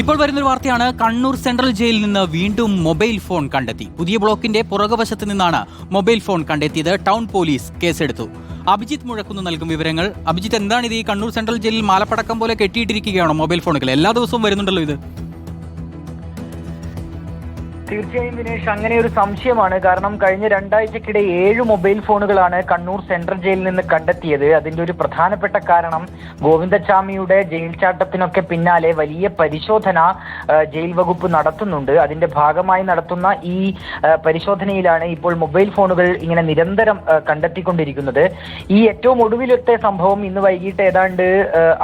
ഇപ്പോൾ വരുന്നൊരു വാർത്തയാണ്. കണ്ണൂർ സെൻട്രൽ ജയിലിൽ നിന്ന് വീണ്ടും മൊബൈൽ ഫോൺ കണ്ടെത്തി. പുതിയ ബ്ലോക്കിന്റെ പുറകുവശത്ത് നിന്നാണ് മൊബൈൽ ഫോൺ കണ്ടെത്തിയത്. ടൗൺ പോലീസ് കേസെടുത്തു. അഭിജിത്ത് മുഴക്കുന്ന് നൽകും വിവരങ്ങൾ. അഭിജിത്ത്, എന്താണ് ഇത്? ഈ കണ്ണൂർ സെൻട്രൽ ജയിലിൽ മാലപ്പടക്കം പോലെ കെട്ടിയിട്ടിരിക്കുകയാണോ മൊബൈൽ ഫോണുകൾ? എല്ലാ ദിവസവും വരുന്നുണ്ടല്ലോ ഇത്. തീർച്ചയായും വിനേഷ്, അങ്ങനെ ഒരു സംശയമാണ്. കാരണം കഴിഞ്ഞ 2 ആഴ്ചക്കിടെ 7 മൊബൈൽ ഫോണുകളാണ് കണ്ണൂർ സെൻട്രൽ ജയിലിൽ നിന്ന് കണ്ടെത്തിയത്. അതിന്റെ ഒരു പ്രധാനപ്പെട്ട കാരണം ഗോവിന്ദച്ചാമിയുടെ ജയിൽ ചാട്ടത്തിനൊക്കെ പിന്നാലെ വലിയ പരിശോധന ജയിൽ വകുപ്പ് നടത്തുന്നുണ്ട്. അതിന്റെ ഭാഗമായി നടത്തുന്ന ഈ പരിശോധനയിലാണ് ഇപ്പോൾ മൊബൈൽ ഫോണുകൾ ഇങ്ങനെ നിരന്തരം കണ്ടെത്തിക്കൊണ്ടിരിക്കുന്നത്. ഈ ഏറ്റവും ഒടുവിലത്തെ സംഭവം ഇന്ന് വൈകിട്ട് ഏതാണ്ട്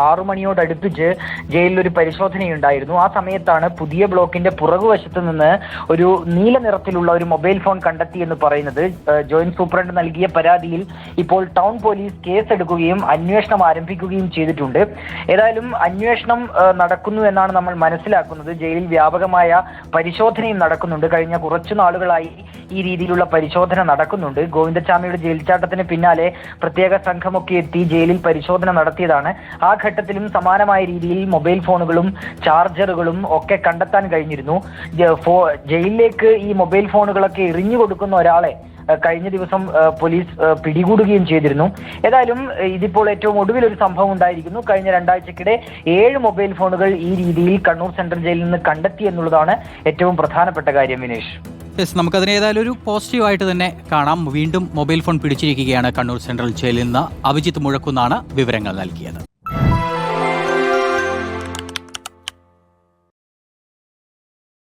6 മണിയോടടുപ്പിച്ച് ജയിലിൽ ഒരു പരിശോധനയുണ്ടായിരുന്നു. ആ സമയത്താണ് പുതിയ ബ്ലോക്കിന്റെ പുറകുവശത്ത് നിന്ന് ഒരു നീല നിറത്തിലുള്ള ഒരു മൊബൈൽ ഫോൺ കണ്ടെത്തി എന്ന് പറയുന്നത്. ജോയിന്റ് സൂപ്രണ്ട് നൽകിയ പരാതിയിൽ ഇപ്പോൾ ടൗൺ പോലീസ് കേസെടുക്കുകയും അന്വേഷണം ആരംഭിക്കുകയും ചെയ്തിട്ടുണ്ട്. ഏതായാലും അന്വേഷണം നടക്കുന്നു എന്നാണ് നമ്മൾ മനസ്സിലാക്കുന്നത്. ജയിലിൽ വ്യാപകമായ പരിശോധനയും നടക്കുന്നുണ്ട്. കഴിഞ്ഞ കുറച്ചു നാളുകളായി ഈ രീതിയിലുള്ള പരിശോധന നടക്കുന്നുണ്ട്. ഗോവിന്ദച്ചാമിയുടെ ജയിൽ ചാട്ടത്തിന് പിന്നാലെ പ്രത്യേക സംഘമൊക്കെ എത്തി ജയിലിൽ പരിശോധന നടത്തിയതാണ്. ആ ഘട്ടത്തിലും സമാനമായ രീതിയിൽ മൊബൈൽ ഫോണുകളും ചാർജറുകളും ഒക്കെ കണ്ടെത്താൻ കഴിഞ്ഞിരുന്നു. ജയിലിലേക്ക് ഈ മൊബൈൽ ഫോണുകളൊക്കെ എറിഞ്ഞു കൊടുക്കുന്ന ഒരാളെ കഴിഞ്ഞ ദിവസം പോലീസ് പിടികൂടുകയും ചെയ്തിരുന്നു. ഏതായാലും ഇതിപ്പോൾ ഏറ്റവും ഒടുവിൽ ഒരു സംഭവം ഉണ്ടായിരിക്കുന്നു. കഴിഞ്ഞ 2 ആഴ്ചക്കിടെ 7 മൊബൈൽ ഫോണുകൾ ഈ രീതിയിൽ കണ്ണൂർ സെൻട്രൽ ജയിലിൽ നിന്ന് കണ്ടെത്തി എന്നുള്ളതാണ് ഏറ്റവും പ്രധാനപ്പെട്ട കാര്യം. വിനേഷ്, നമുക്കതിന് ഏതായാലും ഒരു പോസിറ്റീവായിട്ട് തന്നെ കാണാം. വീണ്ടും മൊബൈൽ ഫോൺ പിടിച്ചിരിക്കുകയാണ് കണ്ണൂർ സെൻട്രൽ ജയിലിൽ നിന്ന്. അഭിജിത്ത് മുഴക്കുന്നാണ് വിവരങ്ങൾ നൽകിയത്.